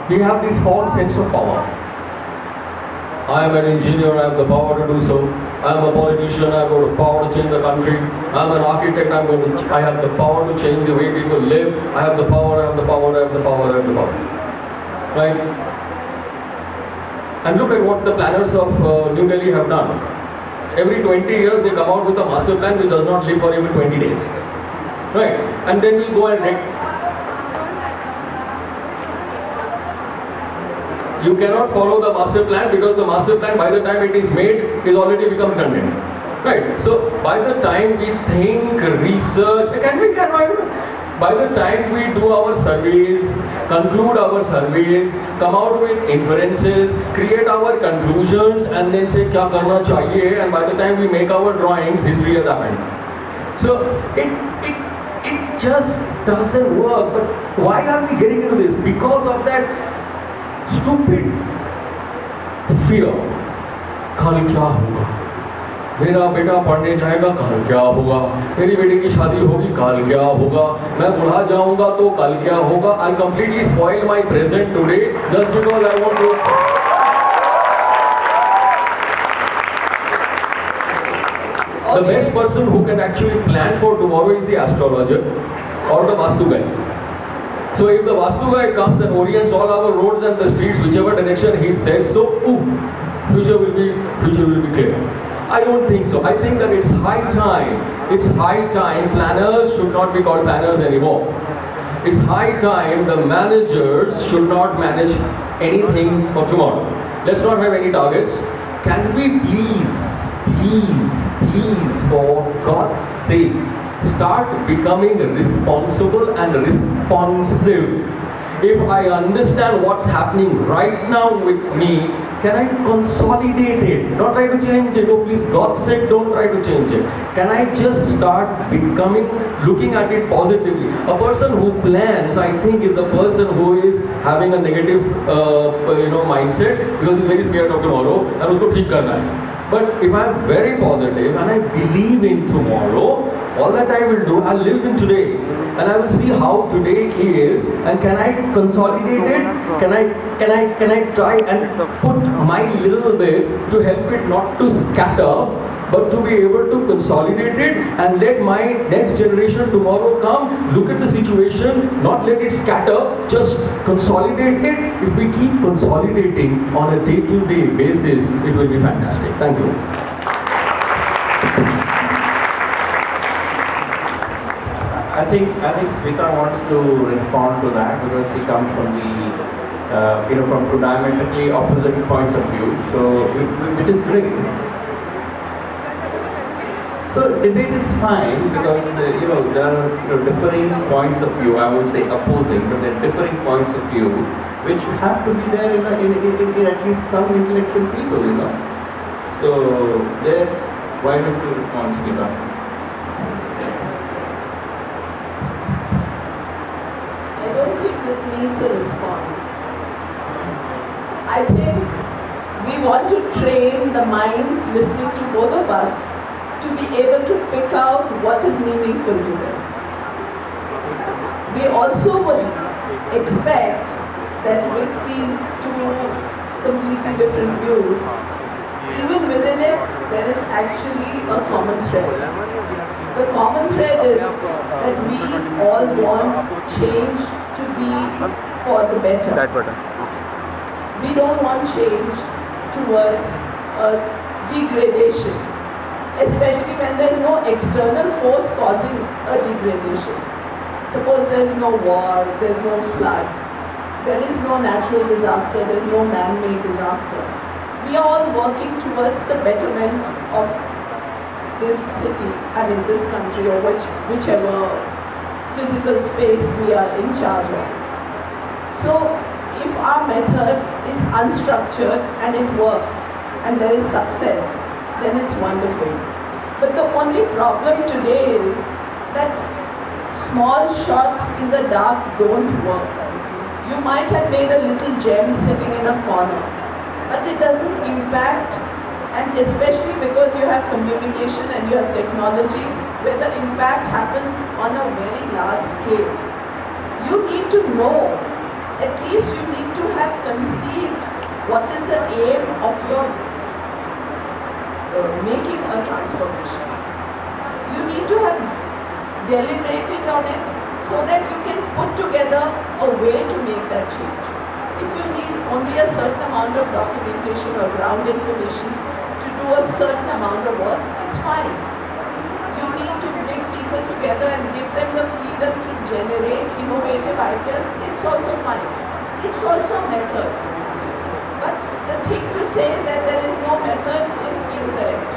We have this false sense of power. I am an engineer, I have the power to do so. I am a politician, I have got the power to change the country. I am an architect, I have the power to change the way people live. I have the power, I have the power, I have the power, I have the power. Right? And look at what the planners of New Delhi have done. Every 20 years they come out with a master plan which does not live for even 20 days. Right? And then we go and you cannot follow the master plan because the master plan by the time it is made is already become redundant. Right? So by the time we think, research, by the time we do our surveys, conclude our surveys, come out with inferences, create our conclusions and then say kya karna chahiye, and by the time we make our drawings, history has happened. So it just doesn't work. But why are we getting into this? Because of that stupid fear. कल क्या होगा? मेरा बेटा पढ़ने जाएगा, कल क्या होगा? मेरी बेटी की शादी होगी, कल क्या होगा? मैं बुढ़ा जाऊंगा तो कल क्या होगा? I'll completely spoil my present today just because I want to. The best person who can actually plan for tomorrow is the astrologer or the Vastu guy. So if the Vastu guy comes and orients all our roads and the streets whichever direction he says, so future will be clear. I don't think so. I think that it's high time planners should not be called planners anymore. It's high time the managers should not manage anything for tomorrow. Let's not have any targets. Can we please, for God's sake, start becoming responsible and responsive? If I understand what's happening right now with me, can I consolidate it? Not try to change it. Oh, please, God's sake, don't try to change it. Can I just start looking at it positively? A person who plans, I think, is a person who is having a negative, mindset because he's very scared of tomorrow and usko theek karna hai. But if I am very positive and I believe in tomorrow, all that I will do, I'll live in today and I will see how today is, and can I consolidate it? Can I try and put my little bit to help it not to scatter, but to be able to consolidate it and let my next generation tomorrow come, look at the situation, not let it scatter, just consolidate it. If we keep consolidating on a day-to-day basis, it will be fantastic. Thank you. I think Smita wants to respond to that because she comes from the from two diametrically opposite points of view. So which is great. So debate is fine because there are differing points of view. I would say opposing, but there are differing points of view which have to be there in at least some intellectual people. So there, why don't you respond, Smita? I don't think this needs a response. I think we want to train the minds listening to both of us to be able to pick out what is meaningful to them. We also would expect that with these two completely different views, even within it, there is actually a common thread. The common thread is that we all want change to be for the better. We don't want change towards degradation, especially when there is no external force causing a degradation. Suppose there is no war, there is no flood, there is no natural disaster, there is no man-made disaster. We are all working towards the betterment of this city, this country, or whichever physical space we are in charge of. So if our method is unstructured and it works and there is success, then it's wonderful. But the only problem today is that small shots in the dark don't work. You might have made a little gem sitting in a corner, but it doesn't impact, and especially because you have communication and you have technology where the impact happens on a very large scale. You need to know, at least you need to have What is the aim of your making a transformation? You need to have deliberated on it so that you can put together a way to make that change. If you need only a certain amount of documentation or ground information to do a certain amount of work, it's fine. You need to bring people together and give them the freedom to generate innovative ideas, it's also fine. It's also a method. But the thing to say that there is no method is incorrect,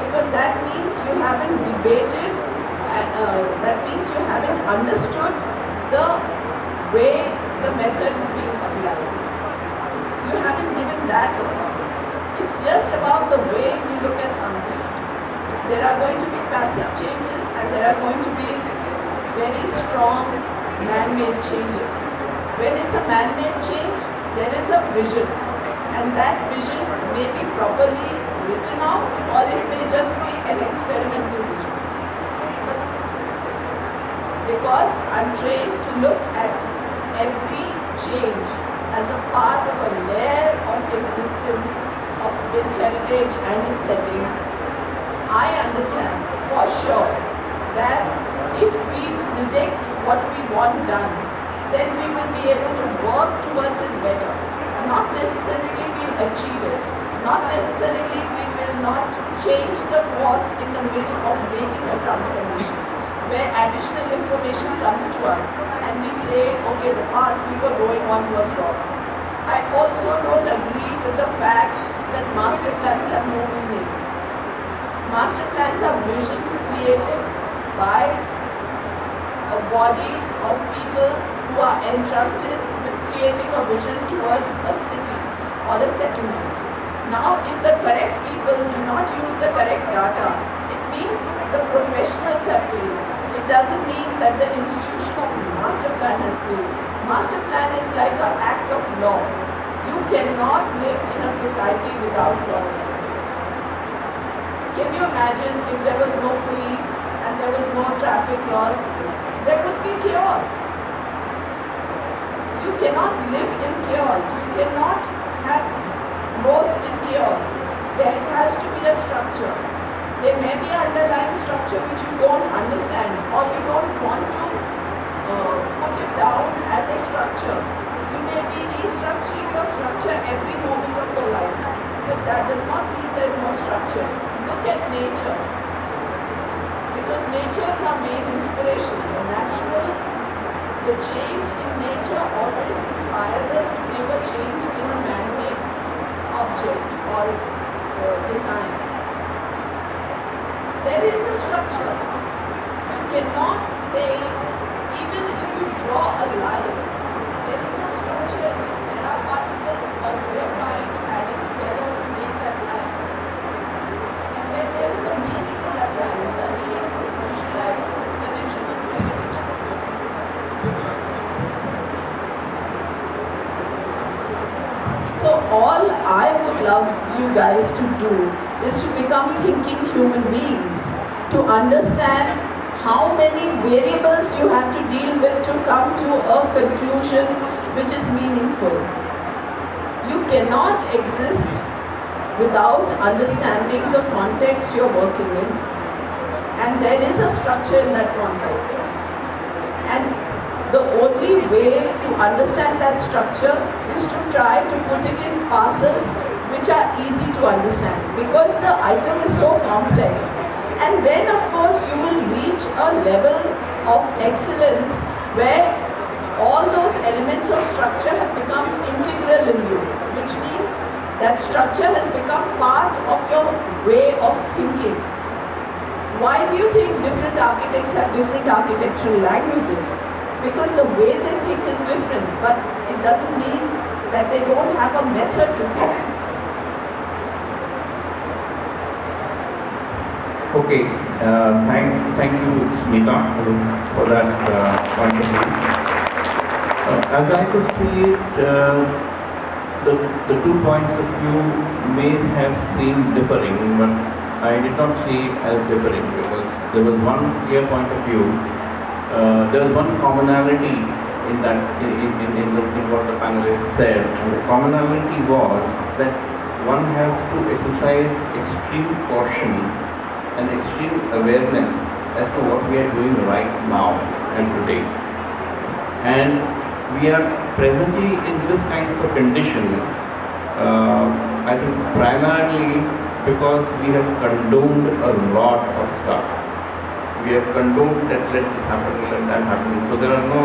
because that means you haven't debated, that means you haven't understood the way the method is being applied. You haven't given that a thought. It's just about the way you look at something. There are going to be passive changes and there are going to be very strong man-made changes. When it's a man-made change, there is a vision, and that vision may be properly written out or it may just be an experimental vision. But because I'm trained to look at every change as a part of a layer of existence of built heritage and its setting, I understand for sure that if we predict what we want done, then we will be able to work towards it better. Not necessarily we will achieve it. Not necessarily we will not change the course in the middle of making a transformation, where additional information comes to us and we say, okay, the path we were going on was wrong. I also don't agree with the fact that master plans have no meaning. Master plans are visions created by a body of people who are entrusted with creating a vision towards a city or a settlement. Now, if the correct people do not use the correct data, it means the professionals have failed. It doesn't mean that the institution of master plan has failed. Master plan is like an act of law. You cannot live in a society without laws. Can you imagine if there was no police and there was no traffic laws? There would be chaos. You cannot live in chaos. You cannot have growth in chaos. There has to be a structure. There may be an underlying structure which you don't understand or you don't want to put it down as a structure. You may be restructuring your structure every moment of your life, but that does not mean there is no structure. Look at nature, because nature is our main inspiration. The change in nature always inspires us to make a change in a man-made object or design. There is a structure. You cannot say, even if you draw a line, there is a structure. There are particles of graphite added together to make that line. And then there is a meaning to that line. Suddenly it is visualized dimension and three-dimensional. So all I would love you guys to do is to become thinking human beings, to understand how many variables you have to deal with to come to a conclusion which is meaningful. You cannot exist without understanding the context you're working in, and there is a structure in that context. And the only way to understand that structure is to try to put it in parcels which are easy to understand, because the item is so complex. And then of course you will reach a level of excellence where all those elements of structure have become integral in you, which means that structure has become part of your way of thinking. Why do you think different architects have different architectural languages? Because the way they think is different, but it doesn't mean that they don't have a method to think. Okay, thank you, Smita, for that point of view. As I could see it, the 2 points of view may have seemed differing, but I did not see it as differing, because there was one clear point of view. There is one commonality in that in what the panelists said. And the commonality was that one has to exercise extreme caution and extreme awareness as to what we are doing right now and today. And we are presently in this kind of a condition, I think primarily because we have condoned a lot of stuff. We have condoned that let this happen, let that happen. So there are no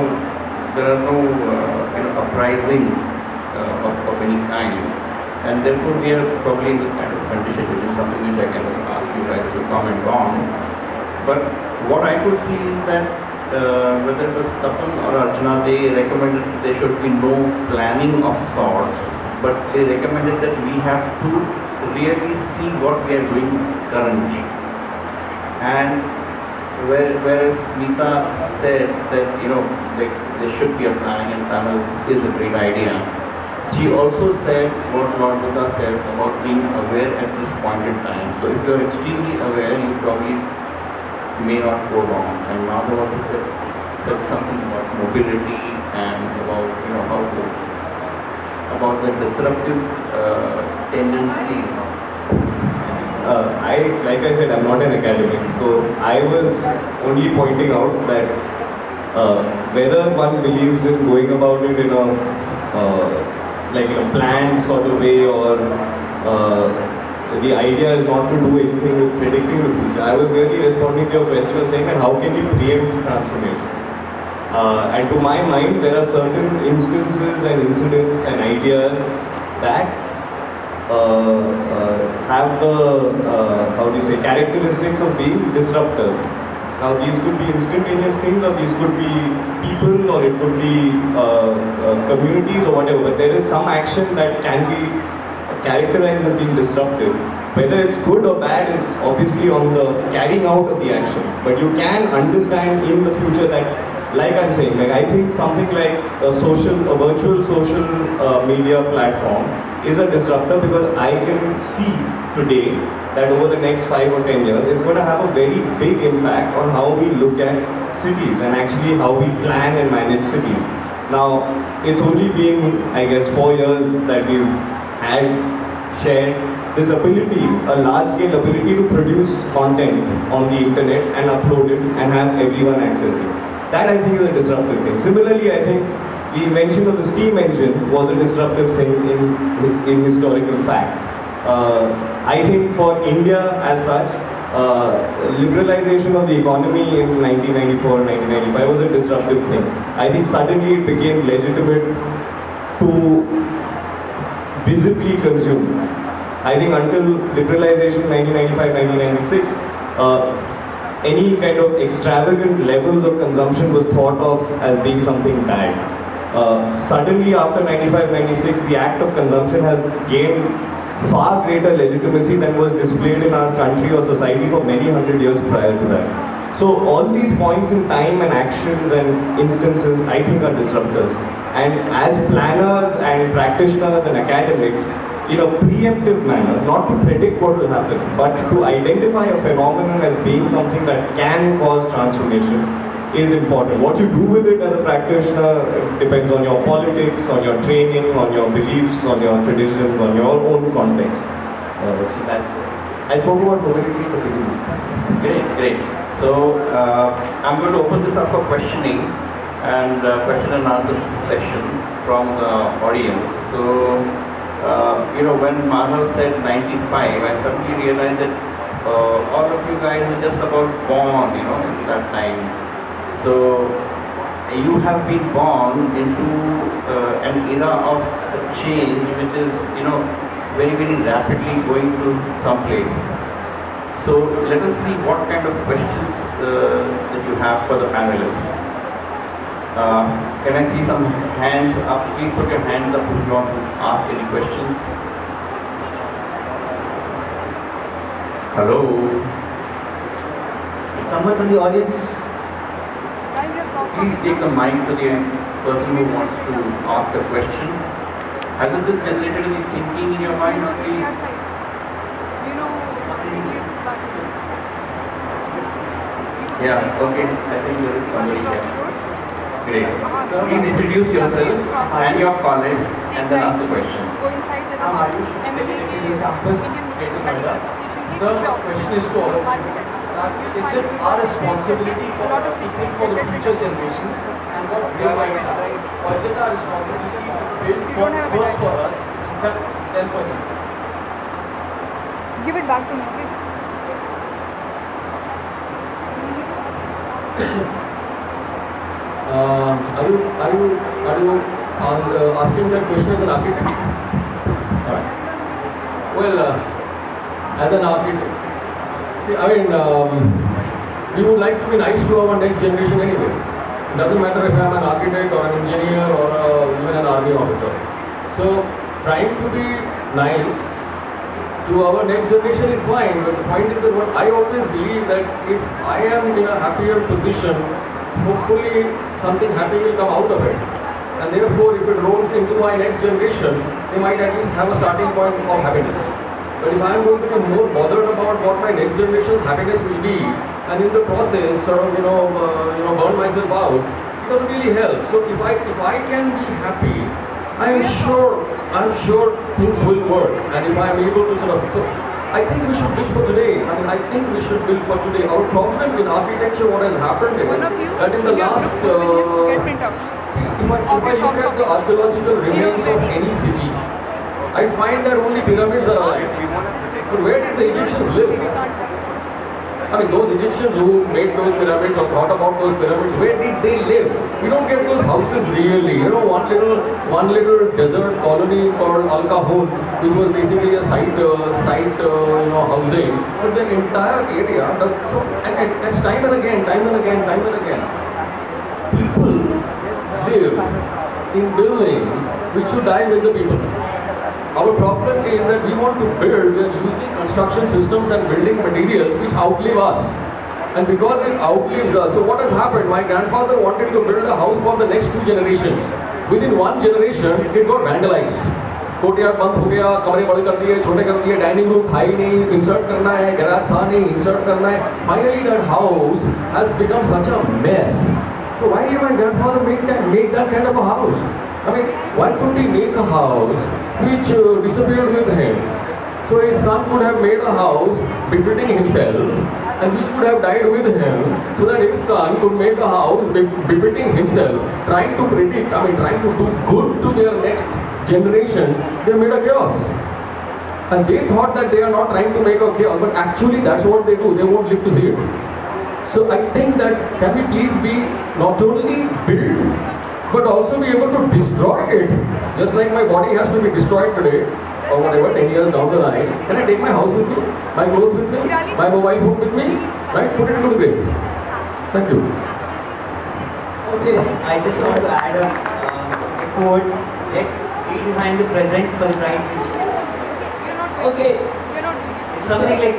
uprisings of any kind. And therefore we are probably in this kind of condition, which is something which I can ask you guys to comment on. But what I could see is that whether it was Tapan or Archana, they recommended that there should be no planning of sorts, but they recommended that we have to really see what we are doing currently. And whereas Meeta said that there should be a planning and panel is a great idea. She also said what Lord Buddha said about being aware at this point in time. So if you are extremely aware, you probably may not go wrong. And Madhava said something about mobility and about about the disruptive tendencies. Like I said, I'm not an academic, so I was only pointing out that whether one believes in going about it in a planned sort of way, or the idea is not to do anything with predicting the future. I was really responding to your question of saying that how can you preempt transformation? And to my mind, there are certain instances and incidents and ideas that have the characteristics of being disruptors. Now these could be instantaneous things, or these could be people, or it could be communities or whatever, but there is some action that can be characterized as being disruptive. Whether it's good or bad is obviously on the carrying out of the action, but you can understand in the future that, like I'm saying, I think something like a virtual social media platform is a disruptor, because I can see today that over the next 5 or 10 years, it's going to have a very big impact on how we look at cities and actually how we plan and manage cities. Now, it's only been, I guess, 4 years that we've shared this ability, a large-scale ability to produce content on the internet and upload it and have everyone access it. That, I think, is a disruptive thing. Similarly, I think the invention of the steam engine was a disruptive thing in historical fact. I think for India as such, liberalization of the economy in 1994, 1995 was a disruptive thing. I think suddenly it became legitimate to visibly consume. I think until liberalization 1995, 1996, any kind of extravagant levels of consumption was thought of as being something bad. Suddenly after 95-96, the act of consumption has gained far greater legitimacy than was displayed in our country or society for many hundred years prior to that. So all these points in time and actions and instances, I think, are disruptors. And as planners and practitioners and academics, in a preemptive manner, not to predict what will happen, but to identify a phenomenon as being something that can cause transformation is important. What you do with it as a practitioner depends on your politics, on your training, on your beliefs, on your traditions, on your own context. So that's, I spoke about mobility at the beginning. Great. So I'm going to open this up for questioning and question and answer session from the audience. So when Madhav said 95, I suddenly realized that all of you guys are just about born, in that time. So you have been born into an era of change, which is, very, very rapidly going to some place. So let us see what kind of questions that you have for the panelists. Can I see some hands up? Please put your hands up if you want to ask any questions. Hello? Someone from the audience? Please take the mic to the person who wants to ask a question. Hasn't this generated any thinking in your minds, please? Yeah, okay. I think there is somebody here. Great. Please introduce yourself and your college and then ask the question. I'm Ayush from the campus, Greater Noida. Sir, my question is to all of you. Is it our responsibility for thinking for the future generations and what they might have? Or is it our responsibility to build what first for us and then for them? Give it back to me, okay? Are you asking that question as an architect? Alright. Well, as an architect, see, I mean, we would like to be nice to our next generation anyways. It doesn't matter if I'm an architect or an engineer or even an army officer. So, trying to be nice to our next generation is fine, but the point is that what I always believe that if I am in a happier position, hopefully something happy will come out of it. And therefore, if it rolls into my next generation, they might at least have a starting point of happiness. But if I am going to be more bothered about what my next generation's happiness will be, and in the process sort of burn myself out, it doesn't really help. So if I can be happy, I'm sure things will work. And if I am able to I think we should build for today. I think we should build for today. Our problem in architecture, what has happened is One of you, that in the in your last, group, will you get printouts? if I look at the archaeological remains of any city, I find that only pyramids are alive. But where did the Egyptians live? I mean, those Egyptians who made those pyramids or thought about those pyramids, where did they live? We don't get those houses really. You know, one little desert colony called Al Kahun, which was basically a site housing. But the entire area does so, and it's time and again. People live in buildings which should die with the people. Our problem is that we want to build, we are using construction systems and building materials which outlive us. And because it outlives us, so what has happened? My grandfather wanted to build a house for the next 2 generations. Within 1 generation, it got vandalized. Courtyard बंद हो गया, कमरे बड़े कर दिए, छोटे कर दिए, डाइनिंग रूम था ही नहीं, इंसर्ट करना है, गैराज था नहीं, इंसर्ट करना है. Finally that house has become such a mess. So why did my grandfather make that kind of a house? I mean, why couldn't he make a house which disappeared with him? So his son could have made a house befitting himself and which could have died with him, so that his son could make a house befitting himself, trying to predict, trying to do good to their next generations. They made a chaos. And they thought that they are not trying to make a chaos, but actually that's what they do. They won't live to see it. So I think that can we please be not only build, but also be able to destroy it. Just like my body has to be destroyed today, or whatever, 10 years down the line, can I take my house with me, my clothes with me, my mobile phone with me, right? Put it into the bin. Thank you. Okay. I just want to add a quote. Let's redesign the present for the bright future. Okay. It's something like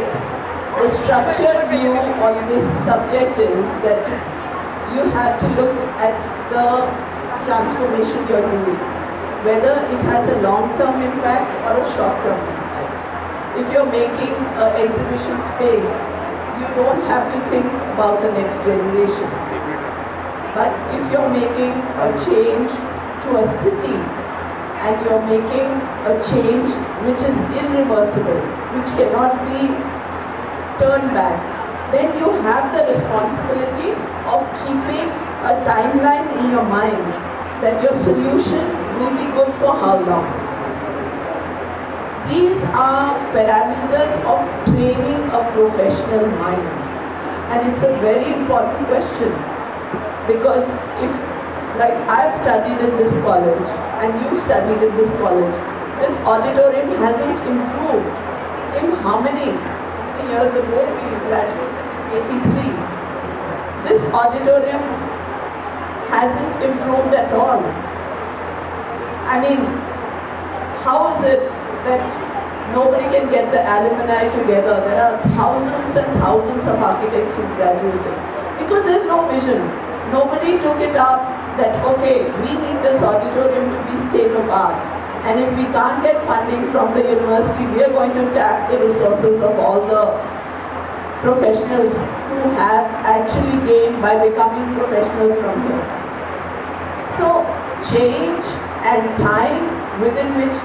The structured view on this subject is that you have to look at the transformation you're doing, whether it has a long-term impact or a short-term impact. If you're making an exhibition space, you don't have to think about the next generation. But if you're making a change to a city and you're making a change which is irreversible, which cannot be turned back, then you have the responsibility of keeping a timeline in your mind that your solution will be good for how long. These are parameters of training a professional mind, and it's a very important question, because if, like I've studied in this college and you studied in this college, this auditorium hasn't improved in how many years ago we graduated in 83. This auditorium hasn't improved at all. I mean, how is it that nobody can get the alumni together? There are thousands and thousands of architects who graduated. Because there's no vision. Nobody took it up that, okay, we need this auditorium to be state of art. And if we can't get funding from the university, we are going to tap the resources of all the professionals who have actually gained by becoming professionals from here. So change and time within which